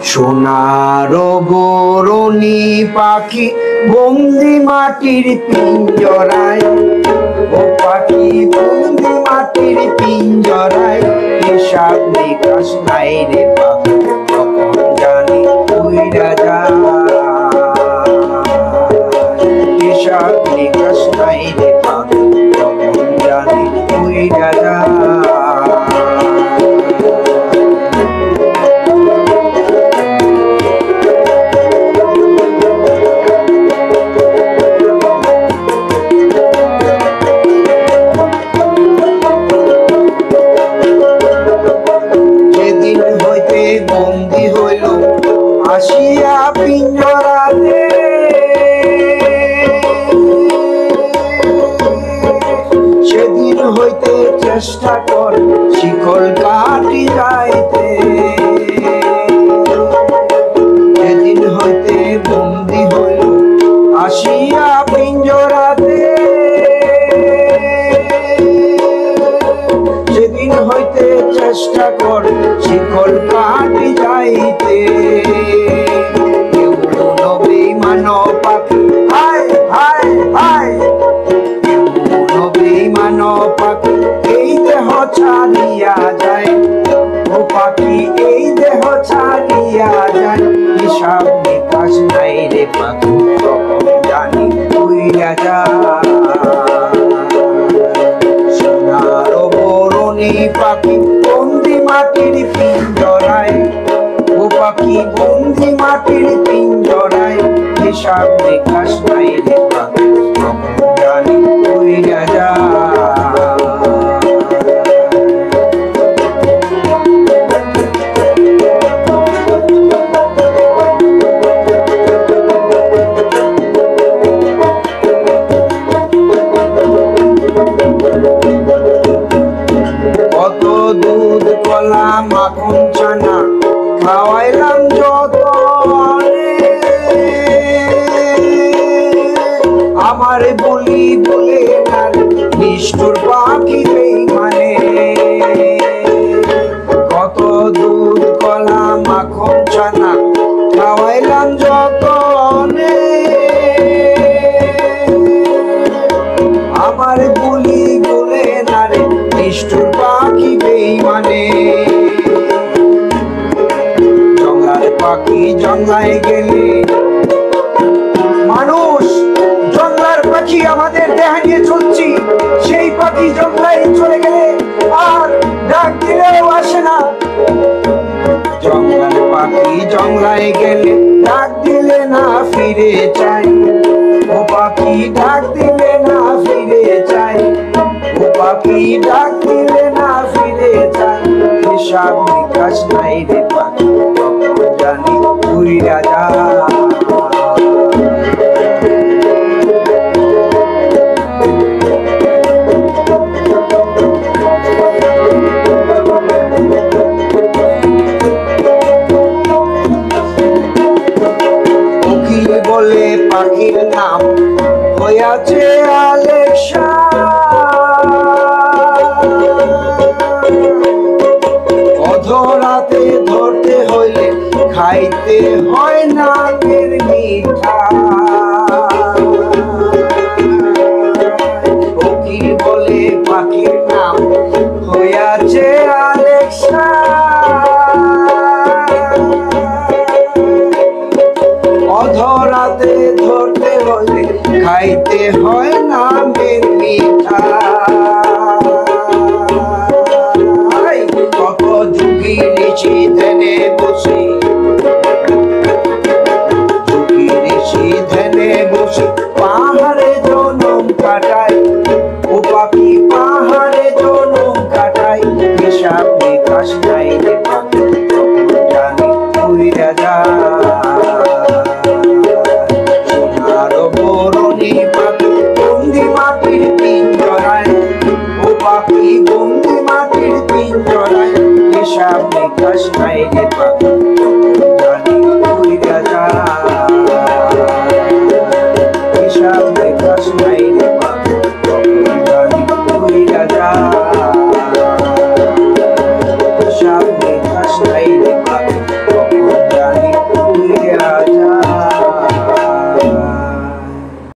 সোনার বরণী পাখি বন্দি মাটির পিঞ্জরায়, ও পাখি বন্দি মাটির পিঞ্জরায়, হিসাব নিকাশ নাই রে পাখি কখন জানি উইরা যায়, হিসাব নিকাশ নাই রে পাখি কখন জানি উইরা যায়। বন্দি হইল আসিয়া পিঞ্জরাতে, সেদিন হইতে চেষ্টা কর শিকল কাটি যাইতে, সেদিন হইতে বন্দি হইল আসিয়া পিঞ্জরাতে, সেদিন হইতে চেষ্টা কর শিকল কাটি যাইতে। কেউ বেঈমান পাখি হায় হায় হায়, কেউ বেঈমান পাখি এই দেহ ছাড়িয়া যায়, ও পাখি এই দেহ ছাড়িয়া যায়, হিসাব নিকাশ নাই রে পাখি কখন জানি উইরা যায়। সোনার বরণী পাখি বন্দি মাটির পিঞ্জরায়, ও পাখি বন্দি মাটির পিঞ্জরায়, হিসাব নিকাশ নাই রে পাখি কখন জানি উইরা যায়। কত দুধ কলা মাখন ছানা খাওয়াইলাম যতনে, আমার বলি বলে না নিষ্ঠুর পাখি বেঈমানে, কত দুধ কলা মাখন ছানা খাওয়াইলাম যতনে, আমার বলি বলে না রে নিষ্ঠুর পাখি বেঈমানে। জঙ্গলার পাখি জঙ্গলায় গেলে, মানুষ জঙ্গলার পাখি আমাদের দেহ নিয়ে চলছি, সেই পাখি জঙ্গলায় চলে গেলে আর ডাক দিলেও আসে না। জঙ্গলার পাখি জঙ্গলায় গেলে ডাক দিলে না ফিরে চাই, ও পাখি ডাক দিলে না ফিরে চাই, ও পাখি ডাক দিলে না ফিরে চাই, হিসাব নিকাশ নাই রে পাখি কখন জানি উইরা যায়। উকিল বলে পাখির নাম হইয়াছে আলেক্সা, অধরাতে ধরতে হইলে খাইতে হয় নাকের মিঠা, উকিল বলে পাখির নাম হইয়াছে আলেক্সা, অধরাতে ধরতে হইলে খাইতে হয় নামের মিঠা। কত ঝুঁকি নিচি ধ্যানে বসে, ঝুঁকি নিচি ধ্যানে বসে পাহাড়ে জনম কাটাই, ও পাখি পাহাড়ে জনম কাটাই, হিসাব নিকাশ নাই রে পাখি কখন জানি উইরা যায়। সোনার বরণী পাখি বন্দি মাটির পিঞ্জরায়, ও পাখি বন্দি মাটির পিঞ্জরায়, হিসাব নিকাশ নাই রে পাখি।